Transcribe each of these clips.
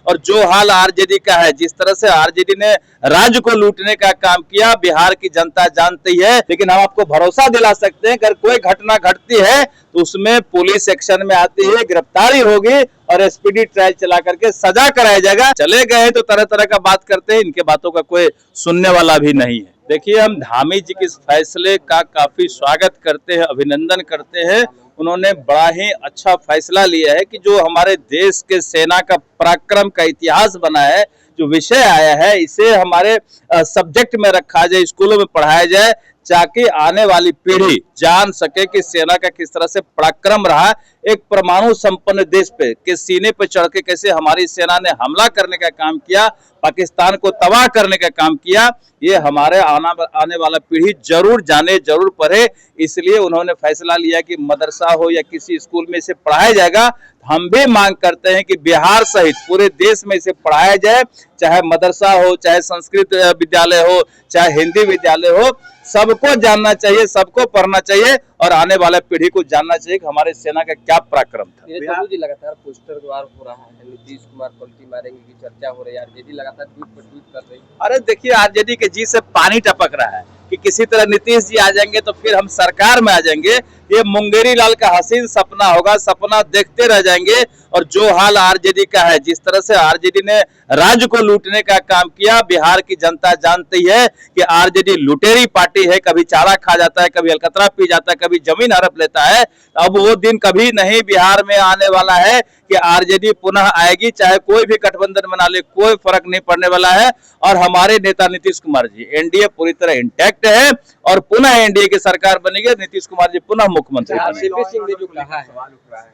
और जो हाल आरजेडी का है, जिस तरह से आरजेडी ने राज्य को लूटने का काम किया, बिहार की जनता जानती है। लेकिन हम आपको भरोसा दिला सकते हैं, अगर कोई घटना घटती है तो उसमें पुलिस एक्शन में आती है, गिरफ्तारी होगी और स्पीडी ट्रायल चला करके सजा कराया जाएगा। चले गए तो तरह तरह का बात करते हैं, इनके बातों का कोई सुनने वाला भी नहीं है। देखिए, हम धामी जी के इस फैसले का काफी स्वागत करते हैं, अभिनंदन करते हैं। उन्होंने बड़ा ही अच्छा फैसला लिया है कि जो हमारे देश के सेना का पराक्रम का इतिहास बना है, जो विषय आया है, इसे हमारे सब्जेक्ट में रखा जाए, स्कूलों में पढ़ाया जाए, ताकि आने वाली पीढ़ी जान सके कि सेना का किस तरह से पराक्रम रहा। एक परमाणु संपन्न देश पे के सीने पे चढ़ के कैसे हमारी सेना ने हमला करने का काम किया, पाकिस्तान को तबाह करने का काम किया, ये हमारे आने वाला पीढ़ी जरूर जाने, जरूर पढ़े। इसलिए उन्होंने फैसला लिया कि मदरसा हो या किसी स्कूल में इसे पढ़ाया जाएगा। हम भी मांग करते हैं कि बिहार सहित पूरे देश में इसे पढ़ाया जाए, चाहे मदरसा हो, चाहे संस्कृत विद्यालय हो, चाहे हिंदी विद्यालय हो, सबको जानना चाहिए, सबको पढ़ना चाहिए और आने वाले पीढ़ी को जानना चाहिए कि हमारे सेना का क्या पराक्रम था। लगातार पोस्टर द्वार हो रहा है, नीतीश कुमार पलटी मारेंगे की चर्चा हो रही है, आरजेडी लगातार ट्वीट पर ट्वीट कर रही है। अरे देखिए, आरजेडी के जी से पानी टपक रहा है कि किसी तरह नीतीश जी आ जाएंगे तो फिर हम सरकार में आ जाएंगे। ये मुंगेरी लाल का हसीन सपना होगा, सपना देखते रह जाएंगे। और जो हाल आरजेडी का है, जिस तरह से आरजेडी ने राज्य को लूटने का काम किया, बिहार की जनता जानती है कि आरजेडी लुटेरी पार्टी है। कभी चारा खा जाता है, कभी अलकतरा पी जाता है, कभी जमीन हड़प लेता है। अब वो दिन कभी नहीं बिहार में आने वाला है कि आरजेडी पुनः आएगी, चाहे कोई भी गठबंधन बना ले, कोई फर्क नहीं पड़ने वाला है। और हमारे नेता नीतीश कुमार जी, एनडीए पूरी तरह इंटैक्ट है और पुनः एनडीए की सरकार बनेगी, नीतीश कुमार जी पुनः मुख्यमंत्री बनेंगे।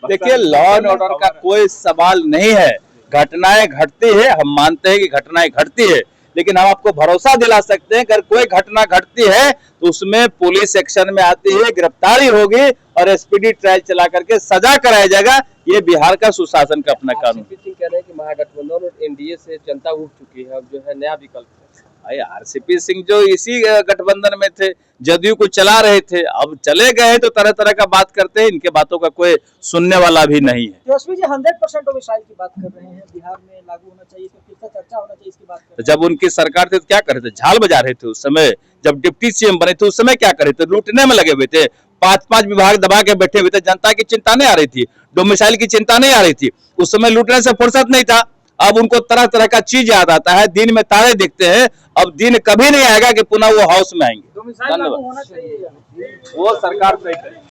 देखिए, लॉ एंड ऑर्डर का कोई सवाल नहीं है। घटनाएं घटती है, हम मानते हैं कि घटनाएं घटती है, लेकिन हम आपको भरोसा दिला सकते हैं, अगर कोई घटना घटती है तो उसमें पुलिस एक्शन में आती है, गिरफ्तारी होगी और स्पीडी ट्रायल चला करके सजा कराया जाएगा। ये बिहार का सुशासन का अपना कानून। कह रहे हैं कि महागठबंधन और एनडीए से जनता उठ चुकी है, अब जो है नया विकल्प है। आरसीपी सिंह जो इसी गठबंधन में थे, जदयू को चला रहे थे, अब चले गए तो तरह तरह का बात करते हैं, इनके बातों का कोई सुनने वाला भी नहीं है। तेजस्वी जी 100% ओबिसाइल की बात कर रहे हैं, बिहार में लागू होना चाहिए, फिर से चर्चा होना चाहिए इसकी बात। तो जब उनकी सरकार थी तो क्या कर रहे थे? झाल बजा रहे थे उस समय। जब डिप्टी सीएम बने थे उस समय क्या कर रहे थे? लूटने में लगे हुए थे, 5-5 विभाग दबा के बैठे हुए थे। जनता की चिंता नहीं आ रही थी, डोमिसाइल की चिंता नहीं आ रही थी, उस समय लूटने से फुर्सत नहीं था। अब उनको तरह तरह का चीज याद आता है, दिन में तारे दिखते हैं। अब दिन कभी नहीं आएगा कि पुनः वो हाउस में आएंगे। होना चाहिए, वो सरकार तय करेगी।